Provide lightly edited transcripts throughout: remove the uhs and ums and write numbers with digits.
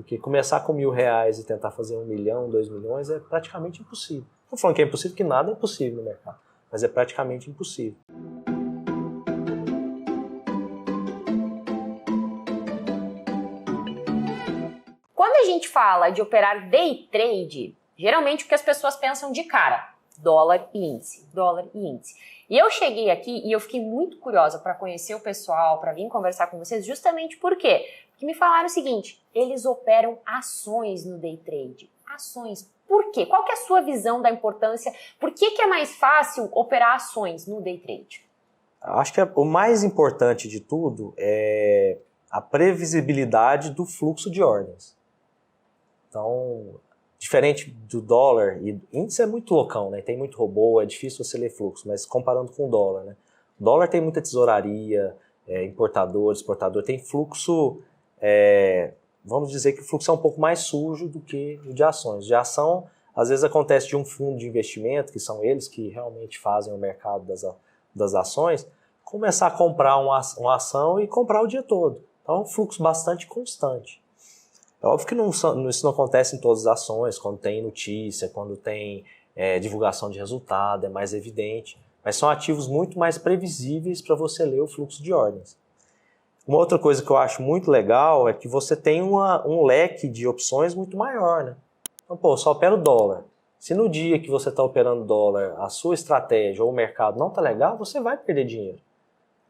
Porque começar com R$ 1.000 e tentar fazer 1 milhão, 2 milhões é praticamente impossível. Não falando que é impossível, que nada é impossível no mercado, mas é praticamente impossível. Quando a gente fala de operar day trade, geralmente o que as pessoas pensam de cara, dólar e índice, dólar e índice. E eu cheguei aqui e eu fiquei muito curiosa para conhecer o pessoal, para vir conversar com vocês, justamente por quê? Porque me falaram o seguinte, eles operam ações no day trade. Ações. Por quê? Qual que é a sua visão da importância? Por que é mais fácil operar ações no day trade? Acho que o mais importante de tudo é a previsibilidade do fluxo de ordens. Então, diferente do dólar, e índice é muito loucão, né? Tem muito robô, é difícil você ler fluxo, mas comparando com o dólar, né? O dólar tem muita tesouraria, importador, exportador, tem fluxo, vamos dizer que o fluxo é um pouco mais sujo do que o de ações. De ação, às vezes acontece de um fundo de investimento, que são eles que realmente fazem o mercado das ações, começar a comprar uma ação e comprar o dia todo. Então é um fluxo bastante constante. É óbvio que isso não acontece em todas as ações, quando tem notícia, quando tem divulgação de resultado, é mais evidente. Mas são ativos muito mais previsíveis para você ler o fluxo de ordens. Uma outra coisa que eu acho muito legal é que você tem um leque de opções muito maior, né? Então, só opera o dólar. Se no dia que você está operando dólar, a sua estratégia ou o mercado não está legal, você vai perder dinheiro.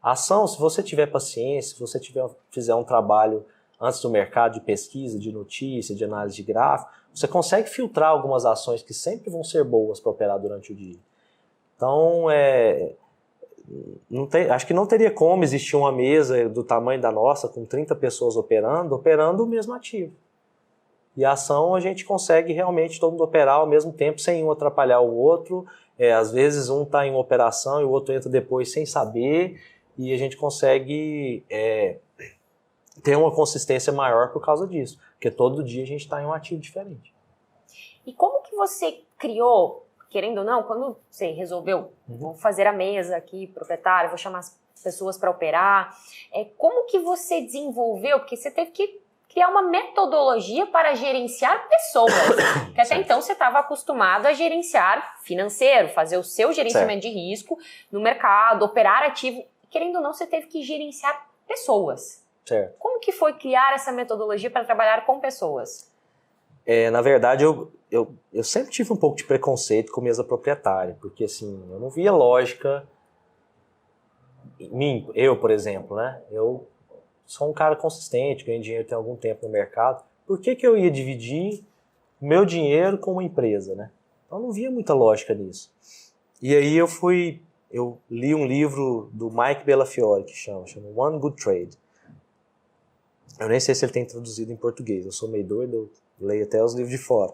A ação, se você tiver paciência, se você fizer um trabalho antes do mercado de pesquisa, de notícia, de análise de gráfico, você consegue filtrar algumas ações que sempre vão ser boas para operar durante o dia. Então, acho que não teria como existir uma mesa do tamanho da nossa, com 30 pessoas operando o mesmo ativo. E a ação a gente consegue realmente todo mundo operar ao mesmo tempo, sem um atrapalhar o outro. Às vezes um está em uma operação e o outro entra depois sem saber, e a gente consegue ter uma consistência maior por causa disso, porque todo dia a gente está em um ativo diferente. E como que você criou, querendo ou não, quando você resolveu, vou fazer a mesa aqui, proprietário, vou chamar as pessoas para operar, como que você desenvolveu, porque você teve que criar uma metodologia para gerenciar pessoas, porque até então você estava acostumado a gerenciar financeiro, fazer o seu gerenciamento de risco no mercado, operar ativo, querendo ou não, você teve que gerenciar pessoas. Certo. Como que foi criar essa metodologia para trabalhar com pessoas? Na verdade, eu sempre tive um pouco de preconceito com mesa proprietária, porque assim, eu não via lógica em mim, por exemplo, né? Eu sou um cara consistente, ganho dinheiro tem algum tempo no mercado. Por que eu ia dividir o meu dinheiro com uma empresa, né? Então eu não via muita lógica nisso. E aí eu li um livro do Mike Bellafiore que chama One Good Trade. Eu nem sei se ele tem traduzido em português, eu sou meio doido, eu leio até os livros de fora.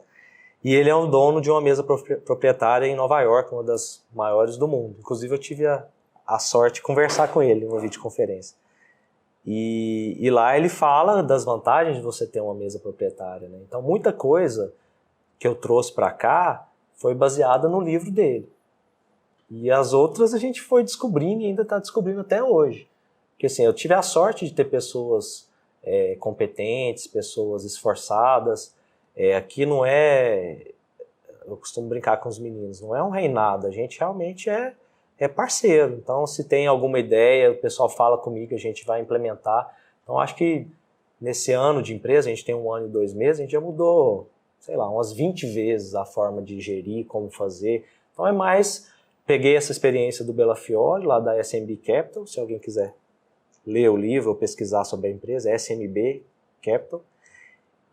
E ele é um dono de uma mesa proprietária em Nova York, uma das maiores do mundo. Inclusive eu tive a sorte de conversar com ele em uma videoconferência. E lá ele fala das vantagens de você ter uma mesa proprietária, né? Então muita coisa que eu trouxe para cá foi baseada no livro dele. E as outras a gente foi descobrindo e ainda está descobrindo até hoje. Porque assim, eu tive a sorte de ter pessoas competentes, pessoas esforçadas. Aqui não eu costumo brincar com os meninos, não é um reinado, a gente realmente é parceiro. Então, se tem alguma ideia, o pessoal fala comigo, a gente vai implementar. Então, acho que nesse ano de empresa, a gente tem 1 ano e 2 meses, a gente já mudou, sei lá, umas 20 vezes a forma de gerir, como fazer. Então, peguei essa experiência do Bellafiore, lá da SMB Capital, se alguém quiser ler o livro ou pesquisar sobre a empresa, SMB Capital.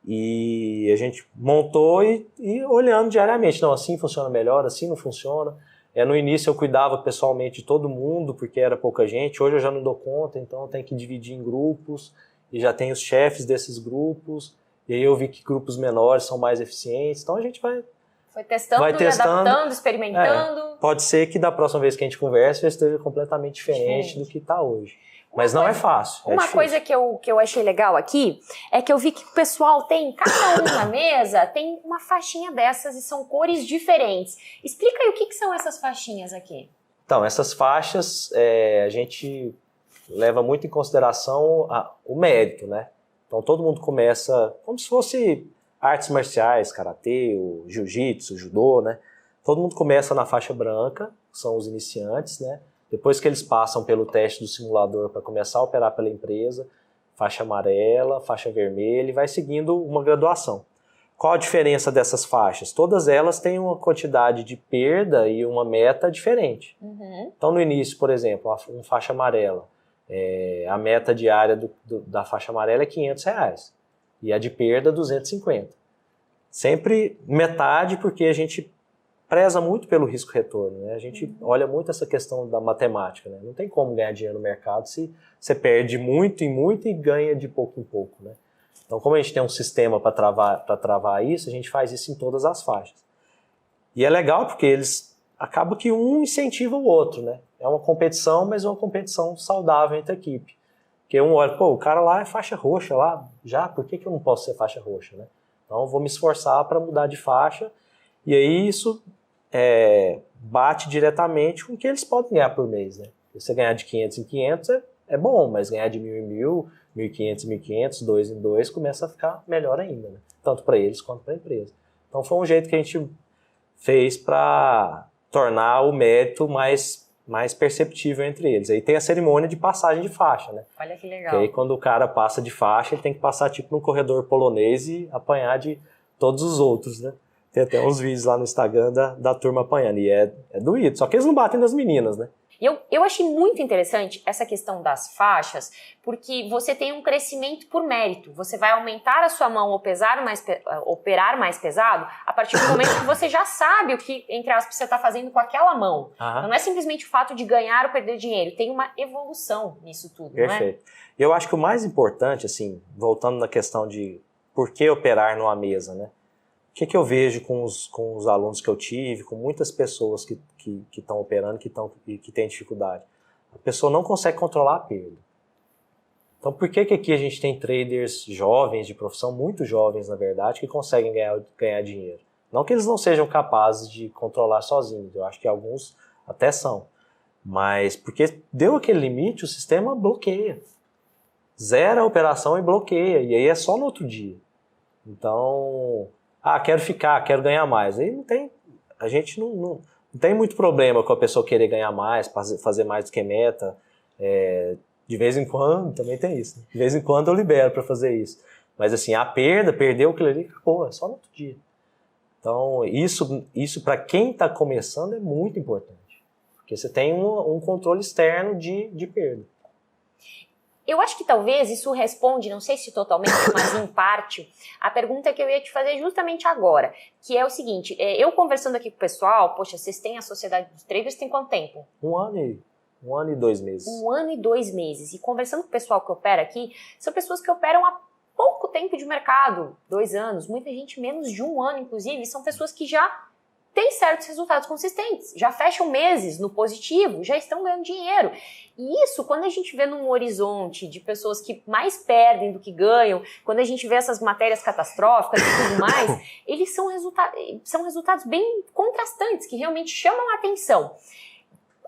E a gente montou e olhando diariamente, não, assim funciona melhor, assim não funciona. No início eu cuidava pessoalmente de todo mundo, porque era pouca gente, hoje eu já não dou conta, então eu tenho que dividir em grupos, e já tem os chefes desses grupos, e aí eu vi que grupos menores são mais eficientes, então a gente Foi testando, adaptando, experimentando. Pode ser que da próxima vez que a gente converse já esteja completamente diferente do que está hoje. Mas não é fácil. Uma coisa que eu achei legal aqui é que eu vi que o pessoal tem, cada um na mesa, tem uma faixinha dessas e são cores diferentes. Explica aí o que são essas faixinhas aqui. Então, essas faixas a gente leva muito em consideração o mérito, né? Então todo mundo começa como se fosse artes marciais, karatê, o jiu-jitsu, judô, né? Todo mundo começa na faixa branca, são os iniciantes, né? Depois que eles passam pelo teste do simulador para começar a operar pela empresa, faixa amarela, faixa vermelha, e vai seguindo uma graduação. Qual a diferença dessas faixas? Todas elas têm uma quantidade de perda e uma meta diferente. Então, no início, por exemplo, uma faixa amarela, a meta diária da faixa amarela é R$500 e a de perda 250. Sempre metade, porque a gente preza muito pelo risco-retorno, né? A gente olha muito essa questão da matemática, né? Não tem como ganhar dinheiro no mercado se você perde muito em muito e ganha de pouco em pouco, né? Então, como a gente tem um sistema para travar isso, a gente faz isso em todas as faixas. E é legal porque eles acabam que um incentiva o outro, né? É uma competição, mas é uma competição saudável entre a equipe. Porque um olha, pô, o cara lá é faixa roxa lá, já, por que eu não posso ser faixa roxa, né? Então, eu vou me esforçar para mudar de faixa. E aí isso bate diretamente com o que eles podem ganhar por mês, né? Se você ganhar de 500 em 500 é bom, mas ganhar de 1.000 em 1.000, 1.500 em 1.500, 2 em 2, começa a ficar melhor ainda, né? Tanto para eles quanto para a empresa. Então foi um jeito que a gente fez para tornar o mérito mais perceptível entre eles. Aí tem a cerimônia de passagem de faixa, né? Olha que legal. Que aí quando o cara passa de faixa, ele tem que passar tipo num corredor polonês e apanhar de todos os outros, né? Tem até uns vídeos lá no Instagram da turma apanhando. E é doído. Só que eles não batem nas meninas, né? Eu achei muito interessante essa questão das faixas, porque você tem um crescimento por mérito. Você vai aumentar a sua mão, operar mais pesado, a partir do momento que você já sabe o que, entre aspas, você está fazendo com aquela mão. Não é simplesmente o fato de ganhar ou perder dinheiro. Tem uma evolução nisso tudo, não é? Perfeito. Eu acho que o mais importante, assim, voltando na questão de por que operar numa mesa, né? O que eu vejo com os alunos que eu tive, com muitas pessoas que estão operando que têm dificuldade? A pessoa não consegue controlar a perda. Então, por que aqui a gente tem traders jovens, de profissão, muito jovens, na verdade, que conseguem ganhar dinheiro? Não que eles não sejam capazes de controlar sozinhos, eu acho que alguns até são. Mas porque deu aquele limite, o sistema bloqueia. Zera a operação e bloqueia, e aí é só no outro dia. Então... quero ganhar mais. Aí a gente não tem muito problema com a pessoa querer ganhar mais, fazer mais do que meta. De vez em quando, também tem isso. Né? De vez em quando eu libero para fazer isso. Mas assim, perdeu aquilo ali, pô, é só no outro dia. Então, isso para quem está começando é muito importante. Porque você tem um controle externo de perda. Eu acho que talvez isso responde, não sei se totalmente, mas em parte, a pergunta que eu ia te fazer justamente agora, que é o seguinte, eu conversando aqui com o pessoal, poxa, vocês têm a Sociedade dos Traders tem quanto tempo? 1 ano e 2 meses. 1 ano e 2 meses. E conversando com o pessoal que opera aqui, são pessoas que operam há pouco tempo de mercado, 2 anos, muita gente menos de 1 ano, inclusive, são pessoas que já têm certos resultados consistentes, já fecham meses no positivo, já estão ganhando dinheiro. E isso, quando a gente vê num horizonte de pessoas que mais perdem do que ganham, quando a gente vê essas matérias catastróficas e tudo mais, eles são resultados bem contrastantes, que realmente chamam a atenção.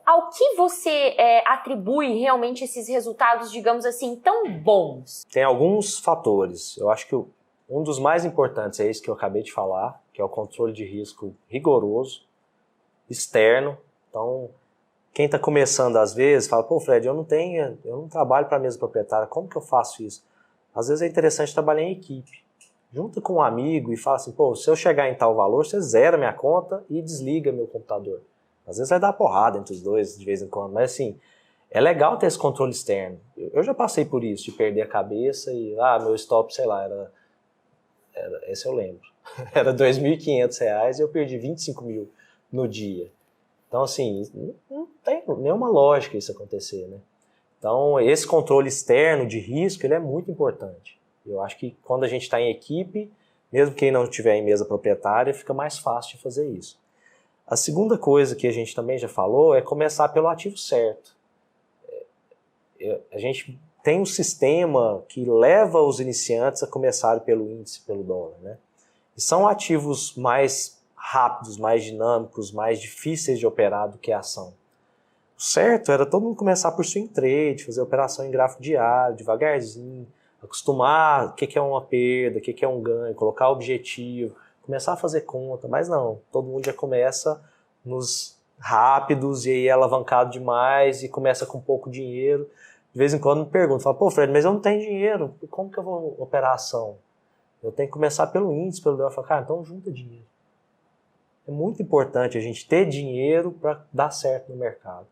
Ao que você atribui realmente esses resultados, digamos assim, tão bons? Tem alguns fatores. Eu acho que um dos mais importantes é esse que eu acabei de falar, que é o controle de risco rigoroso, externo. Então, quem está começando às vezes fala, pô, Fred, eu não trabalho para a mesa proprietária, como que eu faço isso? Às vezes é interessante trabalhar em equipe. Junta com um amigo e fala assim, pô, se eu chegar em tal valor, você zera minha conta e desliga meu computador. Às vezes vai dar porrada entre os dois de vez em quando, mas assim, é legal ter esse controle externo. Eu já passei por isso, de perder a cabeça e, meu stop, sei lá, esse eu lembro. Era R$2.500 e eu perdi 25 mil no dia. Então, assim, não tem nenhuma lógica isso acontecer, né? Então, esse controle externo de risco, ele é muito importante. Eu acho que quando a gente está em equipe, mesmo quem não estiver em mesa proprietária, fica mais fácil de fazer isso. A segunda coisa que a gente também já falou é começar pelo ativo certo. A gente tem um sistema que leva os iniciantes a começarem pelo índice, pelo dólar, né? E são ativos mais rápidos, mais dinâmicos, mais difíceis de operar do que a ação. O certo era todo mundo começar por swing trade, fazer operação em gráfico diário, devagarzinho, Acostumar o que é uma perda, o que é um ganho, colocar objetivo, começar a fazer conta, mas não, todo mundo já começa nos rápidos e aí é alavancado demais e começa com pouco dinheiro. De vez em quando me perguntam, fala, pô, Fred, mas eu não tenho dinheiro, como que eu vou operar a ação? Eu tenho que começar pelo índice, pelo dólar. Eu falo, cara, então junta dinheiro. É muito importante a gente ter dinheiro para dar certo no mercado.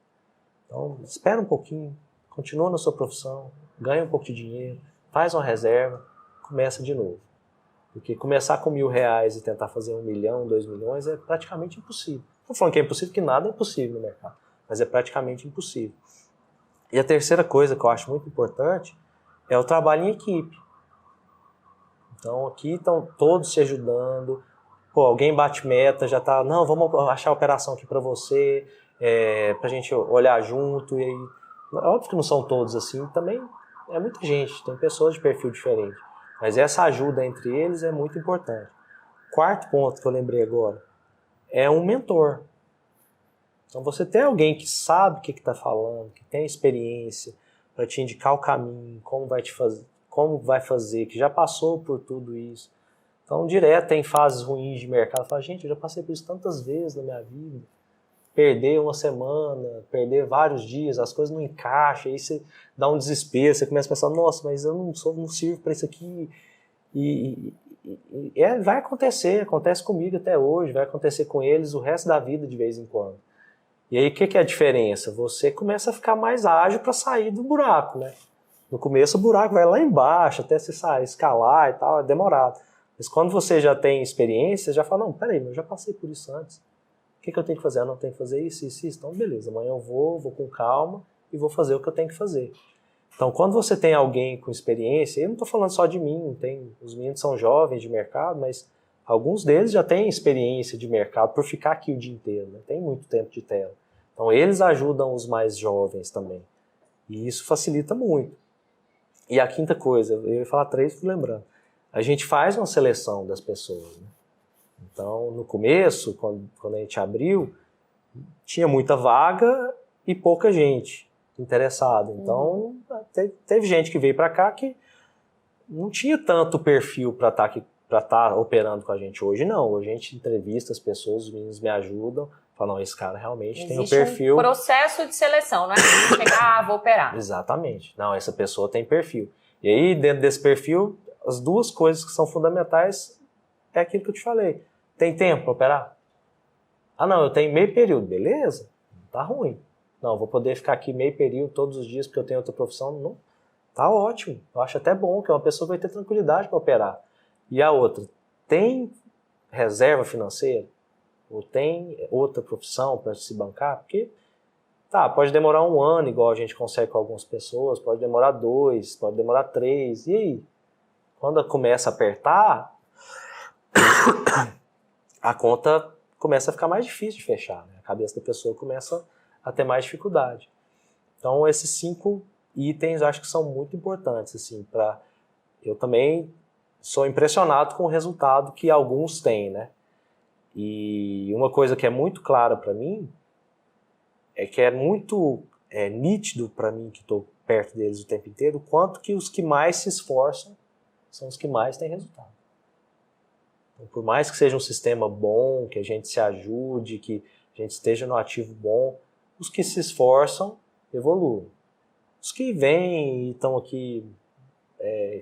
Então, espera um pouquinho, continua na sua profissão, ganha um pouco de dinheiro, faz uma reserva, começa de novo. Porque começar com R$1.000 e tentar fazer 1 milhão, 2 milhões é praticamente impossível. Não estou falando que é impossível, que nada é impossível no mercado, mas é praticamente impossível. E a terceira coisa que eu acho muito importante é o trabalho em equipe. Então aqui estão todos se ajudando. Pô, alguém bate meta, já tá, não, vamos achar a operação aqui para você, pra gente olhar junto. E aí, óbvio que não são todos assim, também é muita gente, tem pessoas de perfil diferente. Mas essa ajuda entre eles é muito importante. Quarto ponto que eu lembrei agora é um mentor. Então você tem alguém que sabe o que está falando, que tem experiência para te indicar o caminho, como vai fazer, que já passou por tudo isso. Então, direto tem fases ruins de mercado. Fala, gente, eu já passei por isso tantas vezes na minha vida. Perder uma semana, perder vários dias, as coisas não encaixam, aí você dá um desespero, você começa a pensar, nossa, mas eu não sirvo para isso aqui. Vai acontecer, acontece comigo até hoje, vai acontecer com eles o resto da vida de vez em quando. E aí o que é a diferença? Você começa a ficar mais ágil para sair do buraco, né? No começo o buraco vai lá embaixo, até você escalar e tal, é demorado. Mas quando você já tem experiência, você já fala, não, peraí, eu já passei por isso antes. O que eu tenho que fazer? Eu não tenho que fazer isso. Então beleza, amanhã eu vou com calma e vou fazer o que eu tenho que fazer. Então quando você tem alguém com experiência, eu não estou falando só de mim, os meninos são jovens de mercado, mas alguns deles já têm experiência de mercado por ficar aqui o dia inteiro, né? Tem muito tempo de tela. Então eles ajudam os mais jovens também. E isso facilita muito. E a quinta coisa, eu ia falar 3, fui lembrando. A gente faz uma seleção das pessoas, né? Então, no começo, quando a gente abriu, tinha muita vaga e pouca gente interessada. Então, teve gente que veio para cá que não tinha tanto perfil para estar operando com a gente. Hoje não, hoje a gente entrevista as pessoas, os meninos me ajudam, falam, não, esse cara realmente tem o perfil. Um processo de seleção, não é chegar, vou operar. Exatamente. Não, essa pessoa tem perfil. E aí, dentro desse perfil, as duas coisas que são fundamentais é aquilo que eu te falei. Tem tempo para operar? Ah, não, eu tenho meio período. Beleza? Não tá ruim. Não, vou poder ficar aqui meio período todos os dias porque eu tenho outra profissão. Não. Tá ótimo. Eu acho até bom que uma pessoa vai ter tranquilidade para operar. E a outra, tem reserva financeira? Ou tem outra profissão para se bancar? Porque, pode demorar 1 ano, igual a gente consegue com algumas pessoas, pode demorar 2, pode demorar 3. E aí? Quando começa a apertar, a conta começa a ficar mais difícil de fechar, né? A cabeça da pessoa começa a ter mais dificuldade. Então, esses 5 itens acho que são muito importantes, assim, eu também sou impressionado com o resultado que alguns têm, né? E uma coisa que é muito clara para mim é que é muito nítido para mim, que estou perto deles o tempo inteiro, quanto que os que mais se esforçam são os que mais têm resultado. Então, por mais que seja um sistema bom, que a gente se ajude, que a gente esteja no ativo bom, os que se esforçam evoluem. Os que vêm e estão aqui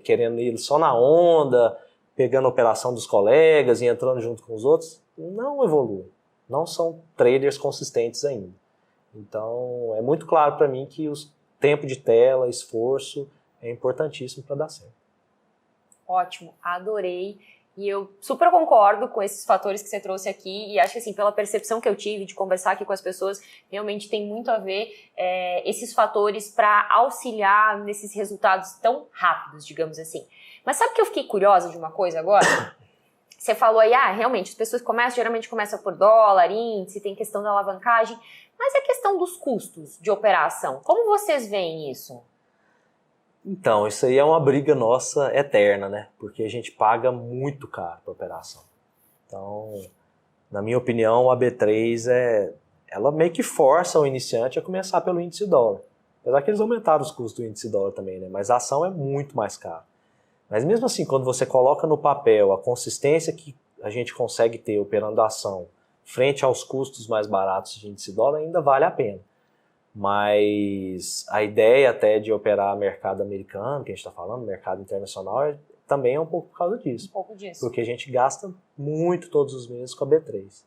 querendo ir só na onda, pegando a operação dos colegas e entrando junto com os outros, não evoluem. Não são traders consistentes ainda. Então, é muito claro para mim que o tempo de tela, esforço, é importantíssimo para dar certo. Ótimo, adorei. E eu super concordo com esses fatores que você trouxe aqui e acho que, assim, pela percepção que eu tive de conversar aqui com as pessoas, realmente tem muito a ver esses fatores para auxiliar nesses resultados tão rápidos, digamos assim. Mas sabe que eu fiquei curiosa de uma coisa agora? Você falou aí, realmente, as pessoas geralmente começam por dólar, índice, tem questão da alavancagem, mas a questão dos custos de operação, como vocês veem isso? Então, isso aí é uma briga nossa eterna, né? Porque a gente paga muito caro para operação. Então, na minha opinião, a B3 ela meio que força o iniciante a começar pelo índice dólar. Apesar que eles aumentaram os custos do índice dólar também, né? Mas a ação é muito mais cara. Mas mesmo assim, quando você coloca no papel a consistência que a gente consegue ter operando a ação frente aos custos mais baratos de índice dólar, ainda vale a pena. Mas a ideia até de operar mercado americano, que a gente está falando, mercado internacional, também é um pouco por causa disso. Um pouco disso. Porque a gente gasta muito todos os meses com a B3.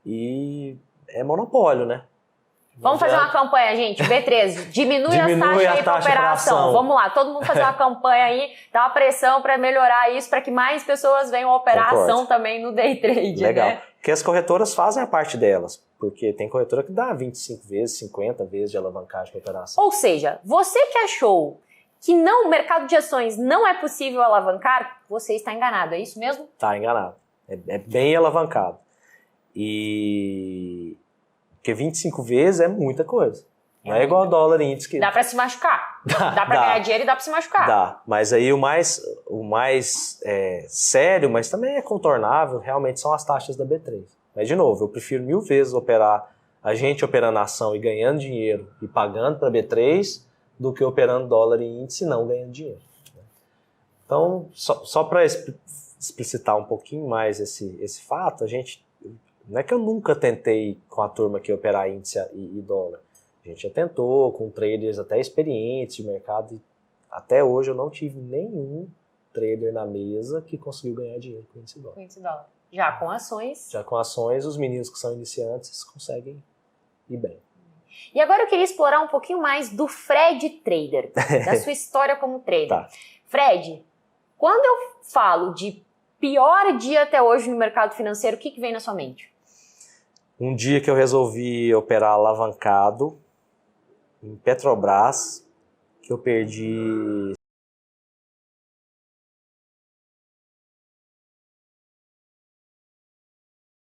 E é monopólio, né? Vamos fazer uma campanha, gente. B13, diminui as taxas aí para operação. Vamos lá, todo mundo fazer uma campanha aí, dar uma pressão para melhorar isso, para que mais pessoas venham operar ação também no day trade. Legal. Né? Porque as corretoras fazem a parte delas. Porque tem corretora que dá 25 vezes, 50 vezes de alavancagem para operação. Ou seja, você que achou que não, o mercado de ações não é possível alavancar, você está enganado, é isso mesmo? Está enganado. É bem alavancado. Porque 25 vezes é muita coisa. Não é igual dólar e índice que... Dá para se machucar. Dá para ganhar dinheiro e dá para se machucar. Dá, mas aí o mais sério, mas também é contornável, realmente são as taxas da B3. Mas, de novo, eu prefiro 1000 vezes a gente operando ação e ganhando dinheiro e pagando para a B3 do que operando dólar e índice e não ganhando dinheiro. Então, só para explicitar um pouquinho mais esse fato, não é que eu nunca tentei com a turma aqui operar índice e dólar. A gente já tentou com traders até experientes de mercado e até hoje eu não tive nenhum trader na mesa que conseguiu ganhar dinheiro com índice e dólar. Com índice e dólar. Já com ações? Já com ações, os meninos que são iniciantes conseguem ir bem. E agora eu queria explorar um pouquinho mais do Fred Trader, da sua história como trader. Tá. Fred, quando eu falo de pior dia até hoje no mercado financeiro, o que vem na sua mente? Um dia que eu resolvi operar alavancado em Petrobras, que eu perdi